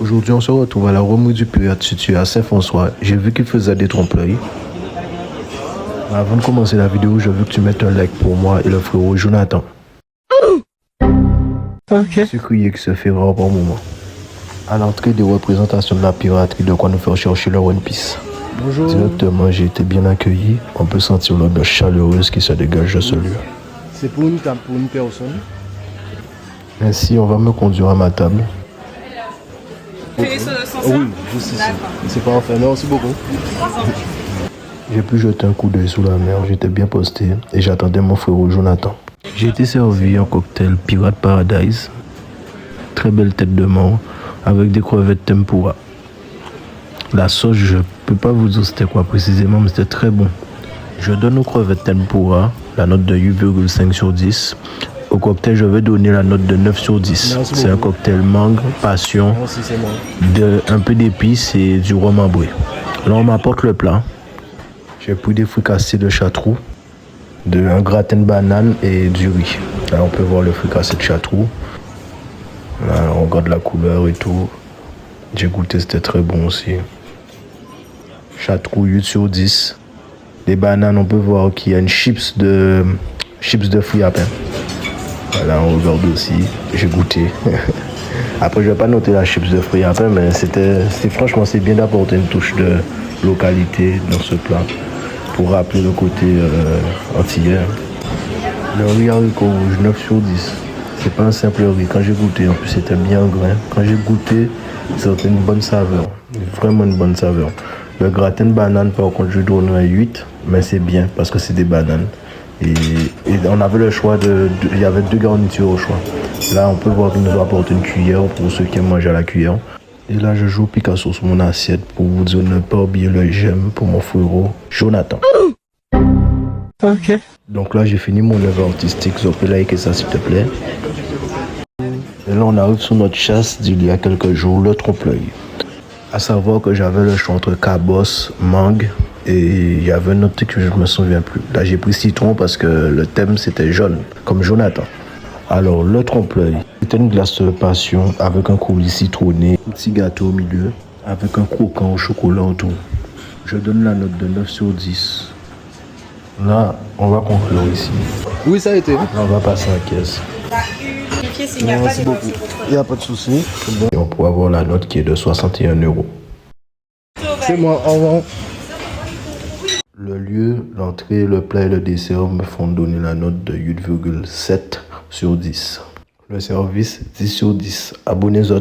Aujourd'hui, on se retrouve à la remise du pirate située à Saint-François. J'ai vu qu'il faisait des trompe-l'œil. Avant de commencer la vidéo, je veux que tu mettes un like pour moi et le frérot Jonathan. Ok. Ce crier qui se fait rare par moment. À l'entrée des représentations de la piraterie, de quoi nous faire chercher le One Piece. Bonjour. Directement, j'ai été bien accueilli. On peut sentir l'ambiance chaleureuse qui se dégage de ce lieu. C'est pour une personne. Ainsi, on va me conduire à ma table. Tu fais les sauces sans ça? Oui, juste ici. C'est parfait. Merci beaucoup. J'ai pu jeter un coup d'œil sous la mer, j'étais bien posté et j'attendais mon frérot Jonathan. J'ai été servi un cocktail Pirate Paradise, très belle tête de mort, avec des crevettes tempura. La sauce, je peux pas vous dire c'était quoi précisément, mais c'était très bon. Je donne aux crevettes tempura la note de 8,5 sur 10. Au cocktail, je vais donner la note de 9 sur 10. C'est un cocktail mangue, passion, Merci, c'est moi. un peu d'épices et du rhum ambré. Là, on m'apporte le plat. J'ai pris des fricassés de château, un gratin de banane et du riz. Là, on peut voir le fricassé de château. Là, on regarde la couleur et tout. J'ai goûté, c'était très bon aussi. Château 8 sur 10. Les bananes, on peut voir qu'il y a une chips de fruits à pain. Voilà, on regarde aussi. J'ai goûté. Après, je vais pas noter la chips de fruits à pain, mais franchement, c'est bien d'apporter une touche de localité dans ce plat pour rappeler le côté antillais. Le riz haricot rouge, 9 sur 10. C'est pas un simple riz. Quand j'ai goûté, en plus, c'était bien grain. Quand j'ai goûté, c'était une bonne saveur. Vraiment une bonne saveur. Le gratin de banane, par contre, je donnerais 8, mais c'est bien parce que c'est des bananes. Et on avait le choix il y avait 2 garnitures au choix. Là, on peut voir qu'il nous a apporté une cuillère pour ceux qui aiment manger à la cuillère. Et là, je joue Picasso sur mon assiette pour vous dire ne pas oublier le j'aime pour mon frérot Jonathan. Ok. Donc là, j'ai fini mon œuvre artistique. Vous pouvez liker ça, s'il te plaît. Et là, on arrive sur notre chasse d'il y a quelques jours, le trompe-l'œil. À savoir que j'avais le choix entre cabosse, mangue et il y avait un autre truc que je ne me souviens plus. Là, j'ai pris citron parce que le thème c'était jaune, comme Jonathan. Alors, le trompe-l'œil, c'était une glace de passion avec un coulis citronné, un petit gâteau au milieu, avec un croquant au chocolat autour. Je donne la note de 9 sur 10. Là, on va conclure ici. Oui, ça a été. Là, on va passer en caisse. Vérifier s'il n'y a pas Merci des beaucoup. Il n'y a pas de souci. Et on pourra avoir la note qui est de 61 €. C'est moi. Au revoir. Le lieu, l'entrée, le plat et le dessert me font donner la note de 8,7 sur 10. Le service, 10 sur 10. Abonnez-vous.